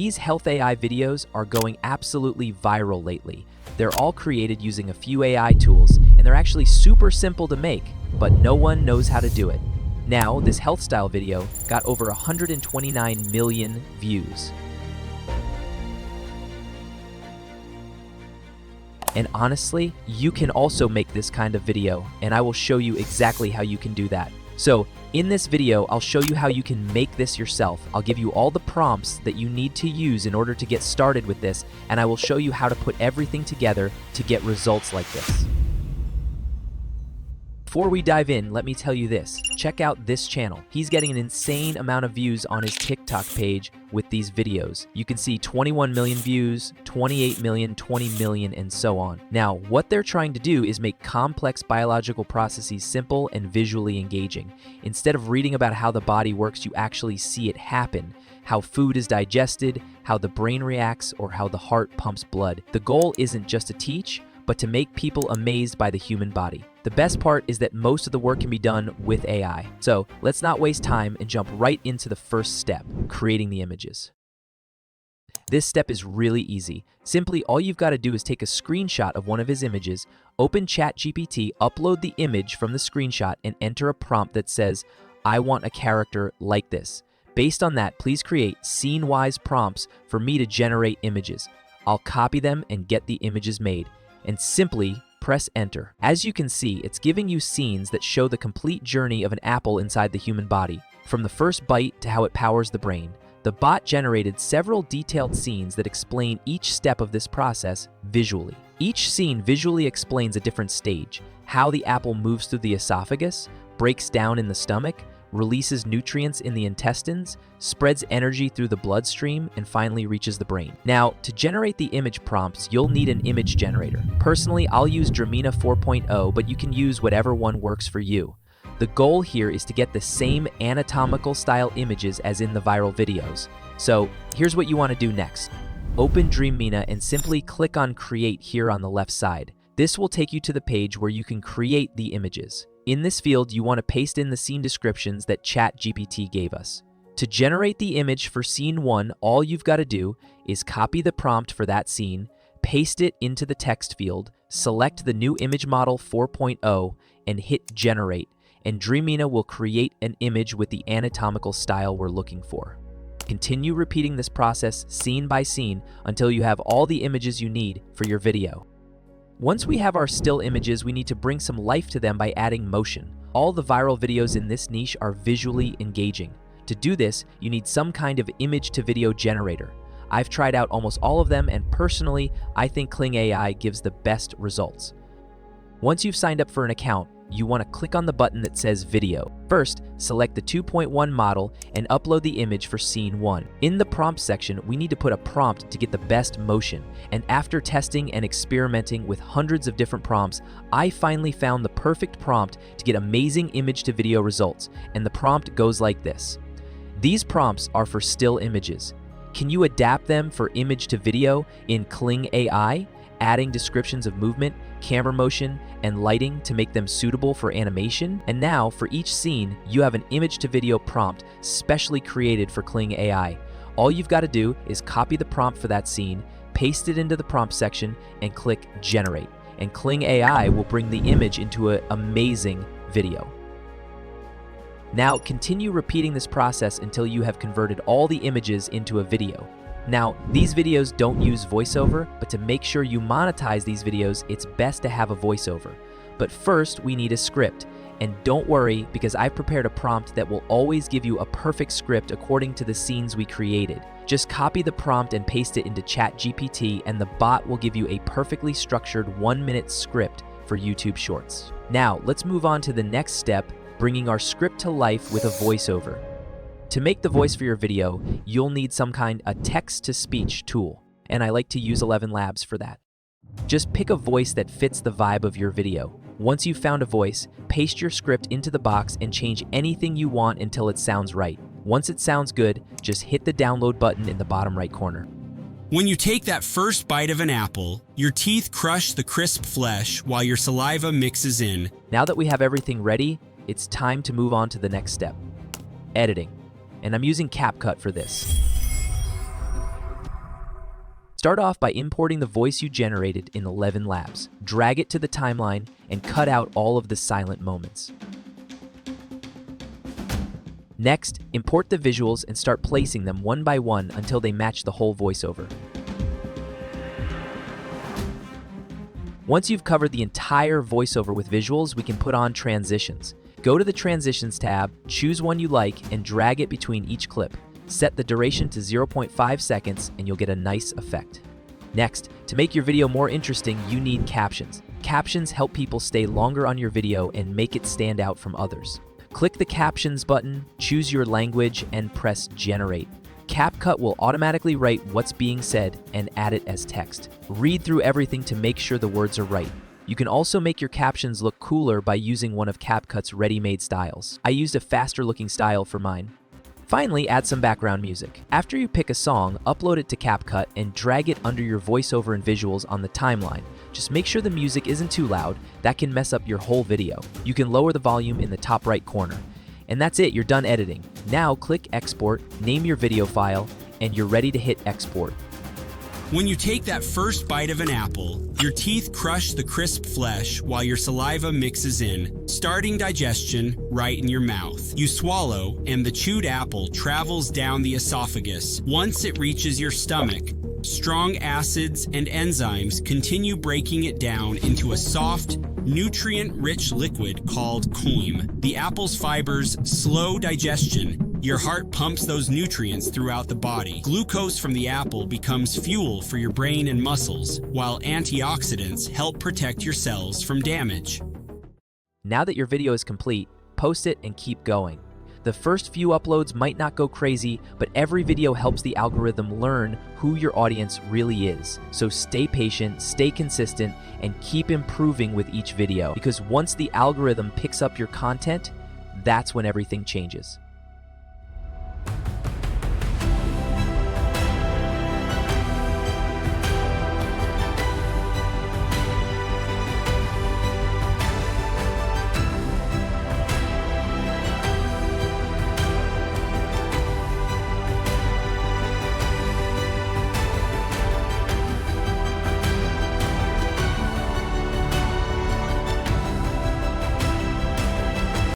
These health AI videos are going absolutely viral lately. They're all created using a few AI tools, and they're actually super simple to make, but no one knows how to do it. Now, this health style video got over 129 million views. And honestly, you can also make this kind of video, and I will show you exactly how you can do that. So, in this video, I'll show you how you can make this yourself. I'll give you all the prompts that you need to use in order to get started with this, and I will show you how to put everything together to get results like this. Before we dive in, let me tell you this. Check out this channel. He's getting an insane amount of views on his TikTok page with these videos. You can see 21 million views, 28 million, 20 million, and so on. Now, what they're trying to do is make complex biological processes simple and visually engaging. Instead of reading about how the body works, you actually see it happen. How food is digested, how the brain reacts, or how the heart pumps blood. The goal isn't just to teach, but to make people amazed by the human body. The best part is that most of the work can be done with AI. So let's not waste time and jump right into the first step, creating the images. This step is really easy. Simply, all you've got to do is take a screenshot of one of his images, open ChatGPT, upload the image from the screenshot, and enter a prompt that says, "I want a character like this." Based on that, please create scene-wise prompts for me to generate images. I'll copy them and get the images made, and simply press enter. As you can see, it's giving you scenes that show the complete journey of an apple inside the human body, from the first bite to how it powers the brain. The bot generated several detailed scenes that explain each step of this process visually. Each scene visually explains a different stage: how the apple moves through the esophagus, breaks down in the stomach, releases nutrients in the intestines, spreads energy through the bloodstream, and finally reaches the brain. Now, to generate the image prompts, you'll need an image generator. Personally, I'll use Dreamina 4.0, but you can use whatever one works for you. The goal here is to get the same anatomical style images as in the viral videos. So here's what you want to do next. Open Dreamina and simply click on Create here on the left side. This will take you to the page where you can create the images. In this field, you want to paste in the scene descriptions that ChatGPT gave us. To generate the image for scene 1, all you've got to do is copy the prompt for that scene, paste it into the text field, select the new image model 4.0, and hit generate, and Dreamina will create an image with the anatomical style we're looking for. Continue repeating this process scene by scene until you have all the images you need for your video. Once we have our still images, we need to bring some life to them by adding motion. All the viral videos in this niche are visually engaging. To do this, you need some kind of image-to-video generator. I've tried out almost all of them, and personally, I think Kling AI gives the best results. Once you've signed up for an account, you want to click on the button that says Video. First, select the 2.1 model and upload the image for scene 1. In the prompt section, we need to put a prompt to get the best motion. And after testing and experimenting with hundreds of different prompts, I finally found the perfect prompt to get amazing image-to-video results. And the prompt goes like this. These prompts are for still images. Can you adapt them for image-to-video in Kling AI? Adding descriptions of movement, camera motion, and lighting to make them suitable for animation. And now, for each scene, you have an image-to-video prompt specially created for Kling AI. All you've got to do is copy the prompt for that scene, paste it into the prompt section, and click Generate. And Kling AI will bring the image into an amazing video. Now, continue repeating this process until you have converted all the images into a video. Now, these videos don't use voiceover, but to make sure you monetize these videos, it's best to have a voiceover. But first, we need a script. And don't worry, because I've prepared a prompt that will always give you a perfect script according to the scenes we created. Just copy the prompt and paste it into ChatGPT, and the bot will give you a perfectly structured 1-minute script for YouTube Shorts. Now, let's move on to the next step, bringing our script to life with a voiceover. To make the voice for your video, you'll need some kind of text-to-speech tool, and I like to use ElevenLabs for that. Just pick a voice that fits the vibe of your video. Once you've found a voice, paste your script into the box and change anything you want until it sounds right. Once it sounds good, just hit the download button in the bottom right corner. When you take that first bite of an apple, your teeth crush the crisp flesh while your saliva mixes in. Now that we have everything ready, it's time to move on to the next step, editing. And I'm using CapCut for this. Start off by importing the voice you generated in ElevenLabs. Drag it to the timeline and cut out all of the silent moments. Next, import the visuals and start placing them one by one until they match the whole voiceover. Once you've covered the entire voiceover with visuals, we can put on transitions. Go to the Transitions tab, choose one you like, and drag it between each clip. Set the duration to 0.5 seconds and you'll get a nice effect. Next, to make your video more interesting, you need captions. Captions help people stay longer on your video and make it stand out from others. Click the Captions button, choose your language, and press Generate. CapCut will automatically write what's being said and add it as text. Read through everything to make sure the words are right. You can also make your captions look cooler by using one of CapCut's ready-made styles. I used a faster-looking style for mine. Finally, add some background music. After you pick a song, upload it to CapCut and drag it under your voiceover and visuals on the timeline. Just make sure the music isn't too loud. That can mess up your whole video. You can lower the volume in the top right corner. And that's it, you're done editing. Now click Export, name your video file, and you're ready to hit Export. When you take that first bite of an apple, your teeth crush the crisp flesh while your saliva mixes in, starting digestion right in your mouth. You swallow, and the chewed apple travels down the esophagus. Once it reaches your stomach, strong acids and enzymes continue breaking it down into a soft, nutrient-rich liquid called chyme. The apple's fibers slow digestion. Your heart pumps those nutrients throughout the body. Glucose from the apple becomes fuel for your brain and muscles, while antioxidants help protect your cells from damage. Now that your video is complete, post it and keep going. The first few uploads might not go crazy, but every video helps the algorithm learn who your audience really is. So stay patient, stay consistent, and keep improving with each video, because once the algorithm picks up your content, that's when everything changes.